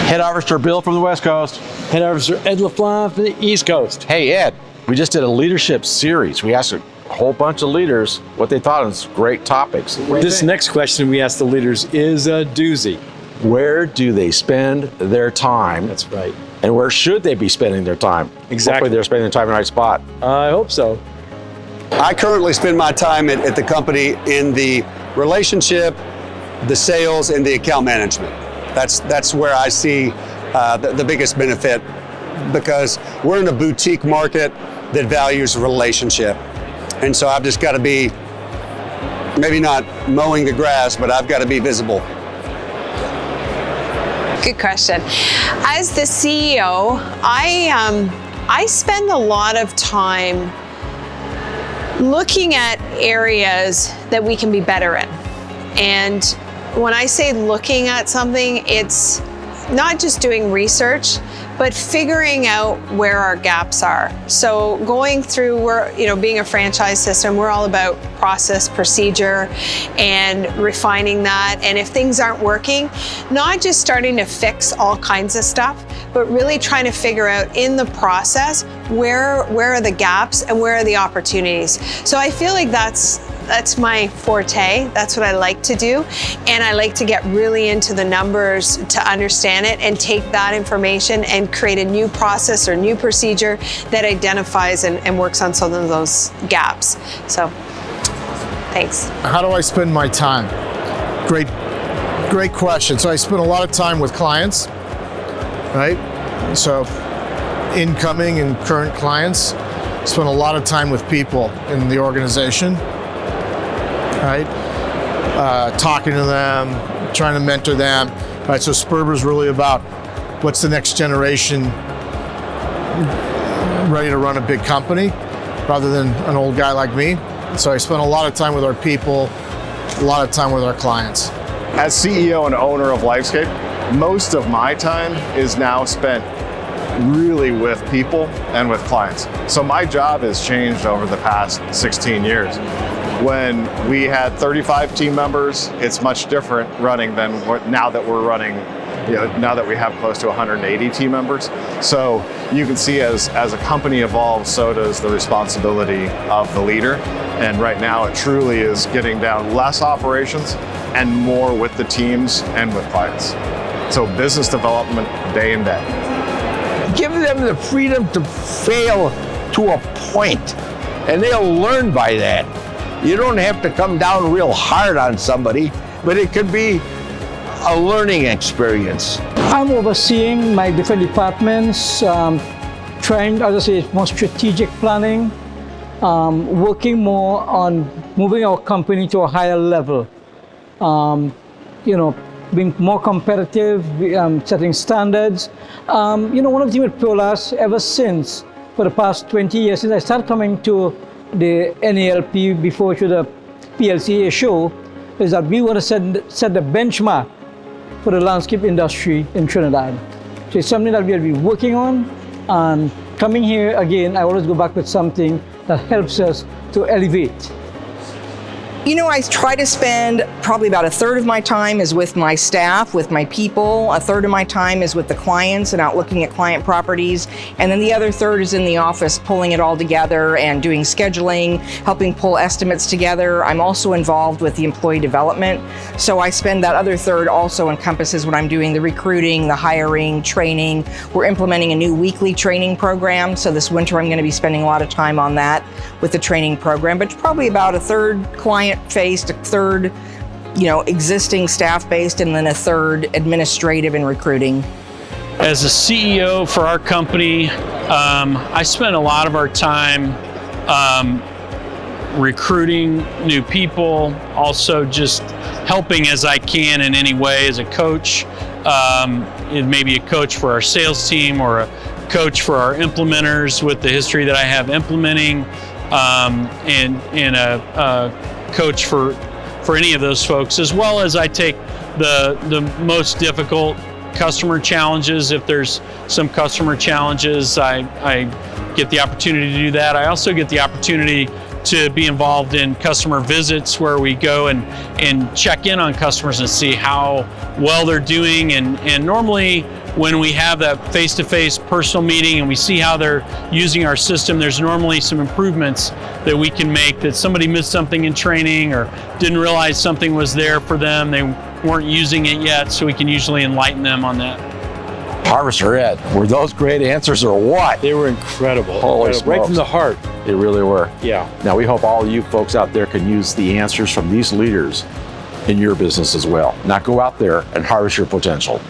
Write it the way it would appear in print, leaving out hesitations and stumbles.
Head Officer Bill from the West Coast. Head Officer Ed LaFlamme from the East Coast. Hey, Ed, we just did a leadership series. We asked a whole bunch of leaders what they thought of great topics. This next question we asked the leaders is a doozy. Where do they spend their time? That's right. And where should they be spending their time? Exactly. Hopefully they're spending their time in the right spot. I hope so. I currently spend my time at the company in the relationship, the sales, and the account management. That's where I see the biggest benefit, because we're in a boutique market that values relationship. And so I've just got to be, maybe not mowing the grass, but I've got to be visible. Good question. As the CEO, I spend a lot of time looking at areas that we can be better in. And when I say looking at something, it's not just doing research, but figuring out where our gaps are. So going through, being a franchise system, we're all about process, procedure, and refining that. And if things aren't working, not just starting to fix all kinds of stuff, but really trying to figure out in the process, where are the gaps and where are the opportunities. So I feel like that's my forte. That's what I like to do. And I like to get really into the numbers to understand it and take that information and create a new process or new procedure that identifies and works on some of those gaps. So, thanks. How do I spend my time? Great question. So I spend a lot of time with clients, right? So incoming and current clients. Spend a lot of time with people in the organization. Right? Talking to them, trying to mentor them. Right? So Sperber's really about what's the next generation ready to run a big company rather than an old guy like me. So I spend a lot of time with our people, a lot of time with our clients. As CEO and owner of Lifescape, most of my time is now spent really with people and with clients. So my job has changed over the past 16 years. When we had 35 team members, it's much different running than now that we're running, now that we have close to 180 team members. So you can see as a company evolves, so does the responsibility of the leader. And right now it truly is getting down less operations and more with the teams and with clients. So business development day and day. Give them the freedom to fail to a point, and they'll learn by that. You don't have to come down real hard on somebody, but it could be a learning experience. I'm overseeing my different departments, trying, as I say, more strategic planning, working more on moving our company to a higher level. Being more competitive, setting standards. One of the things with ProLas ever since, for the past 20 years, since I started coming to the NALP before to the PLCA show, is that we want to set the benchmark for the landscape industry in Trinidad. So it's something that we'll be working on, and coming here again, I always go back with something that helps us to elevate. I try to spend probably about a third of my time is with my staff, with my people. A third of my time is with the clients and out looking at client properties. And then the other third is in the office, pulling it all together and doing scheduling, helping pull estimates together. I'm also involved with the employee development. So I spend that other third also encompasses when I'm doing the recruiting, the hiring, training. We're implementing a new weekly training program. So this winter I'm going to be spending a lot of time on that with the training program, but probably about a third client-faced, a third, existing staff-based, and then a third administrative and recruiting. As a CEO for our company, I spend a lot of our time recruiting new people, also just helping as I can in any way as a coach. It may be a coach for our sales team or a coach for our implementers with the history that I have implementing, and a coach for any of those folks, as well as I take the most difficult customer challenges. If there's some customer challenges, I get the opportunity to do that. I also get the opportunity to be involved in customer visits where we go and check in on customers and see how well they're doing. And normally when we have that face-to-face personal meeting and we see how they're using our system, there's normally some improvements that we can make, that somebody missed something in training or didn't realize something was there for them, they weren't using it yet, so we can usually enlighten them on that. Harvester Ed, were those great answers or what? They were incredible. Holy Right smokes. from the heart. They really were. Yeah. Now we hope all of you folks out there can use the answers from these leaders in your business as well. Now go out there and harvest your potential.